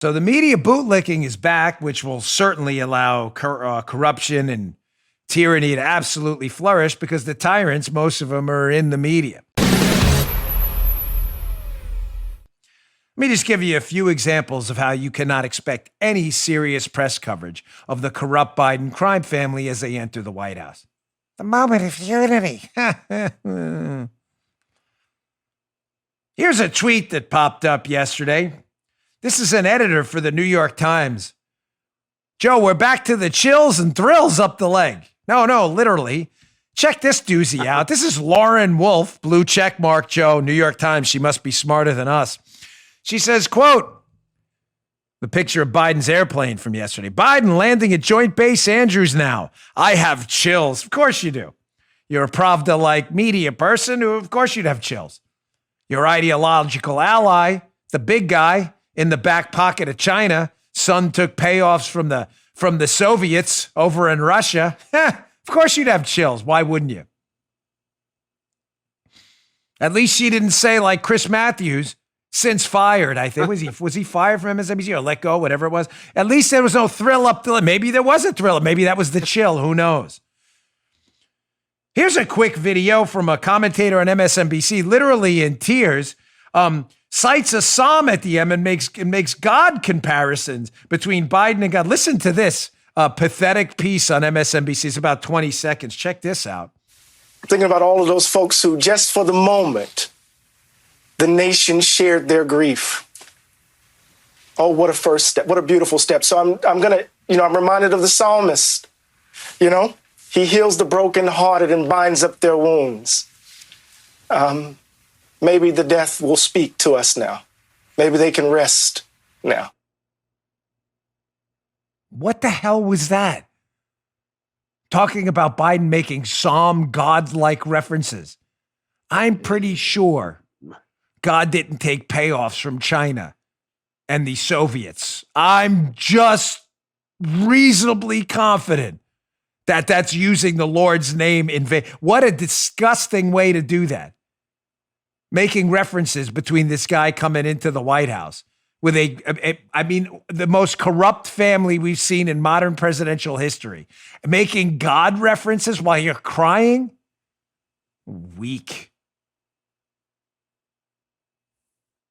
So the media bootlicking is back, which will certainly allow corruption and tyranny to absolutely flourish because the tyrants, most of them are in the media. Let me just give you a few examples of how you cannot expect any serious press coverage of the corrupt Biden crime family as they enter the White House. The moment of unity. Here's a tweet that popped up yesterday. This is an editor for the New York Times. Joe, we're back to the chills and thrills up the leg. No, literally. Check this doozy out. This is Lauren Wolf, blue check mark, Joe, New York Times. She must be smarter than us. She says, quote, the picture of Biden's airplane from yesterday. Biden landing at Joint Base Andrews now. I have chills. Of course you do. You're a Pravda-like media person who, of course you'd have chills. Your ideological ally, the big guy, in the back pocket of China, son took payoffs from the Soviets over in Russia. Of course you'd have chills. Why wouldn't you? At least she didn't say like Chris Matthews, since fired, I think. Was he fired from MSNBC or let go, whatever it was? At least there was no thrill up to it. Maybe there was a thrill. Maybe that was the chill. Who knows? Here's a quick video from a commentator on MSNBC, literally in tears, cites a psalm at the end and makes God comparisons between Biden and God. Listen to this pathetic piece on MSNBC. It's about 20 seconds. Check this out. Thinking about all of those folks who, just for the moment, the nation shared their grief. Oh, what a first step. What a beautiful step. So I'm reminded of the psalmist. He heals the brokenhearted and binds up their wounds. Maybe the death will speak to us now. Maybe they can rest now. What the hell was that? Talking about Biden making psalm God-like references. I'm pretty sure God didn't take payoffs from China and the Soviets. I'm just reasonably confident that that's using the Lord's name in vain. What a disgusting way to do that. Making references between this guy coming into the White House with the most corrupt family we've seen in modern presidential history. Making God references while you're crying? Weak.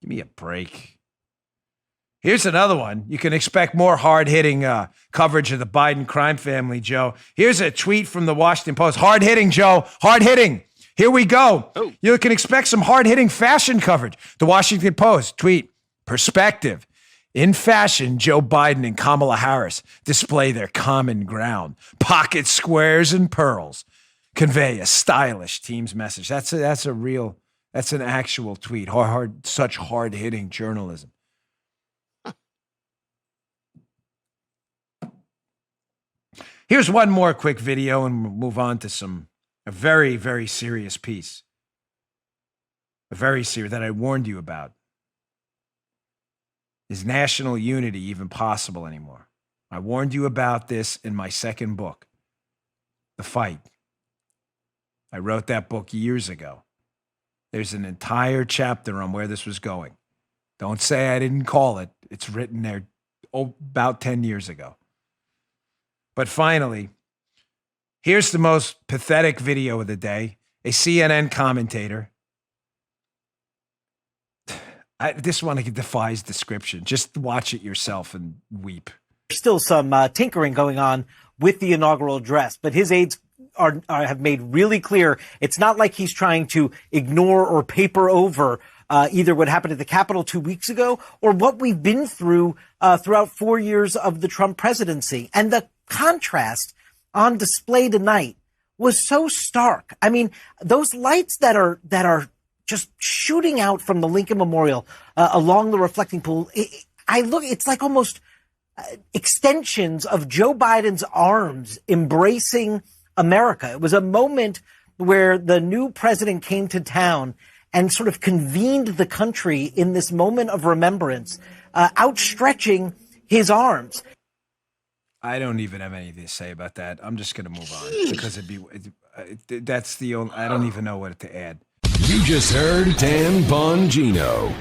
Give me a break. Here's another one. You can expect more hard-hitting coverage of the Biden crime family, Joe. Here's a tweet from the Washington Post. Hard-hitting, Joe. Hard-hitting. Here we go. Oh. You can expect some hard-hitting fashion coverage. The Washington Post tweet, perspective. In fashion, Joe Biden and Kamala Harris display their common ground. Pocket squares and pearls convey a stylish team's message. That's an actual tweet. Such hard-hitting journalism. Here's one more quick video and we'll move on to a very, very serious piece. A very serious that I warned you about. Is national unity even possible anymore? I warned you about this in my second book, The Fight. I wrote that book years ago. There's an entire chapter on where this was going. Don't say I didn't call it. It's written there about 10 years ago. But finally, here's the most pathetic video of the day. A CNN commentator. This one defies description. Just watch it yourself and weep. There's still some tinkering going on with the inaugural address, but his aides have made really clear it's not like he's trying to ignore or paper over either what happened at the Capitol 2 weeks ago or what we've been through throughout 4 years of the Trump presidency. And the contrast on display tonight was so stark. I mean, those lights that are just shooting out from the Lincoln Memorial along the reflecting pool. It's like almost extensions of Joe Biden's arms embracing America. It was a moment where the new president came to town and sort of convened the country in this moment of remembrance, outstretching his arms. I don't even have anything to say about that. I'm just going to move on because that's the only, I don't even know what to add. You just heard Dan Bongino.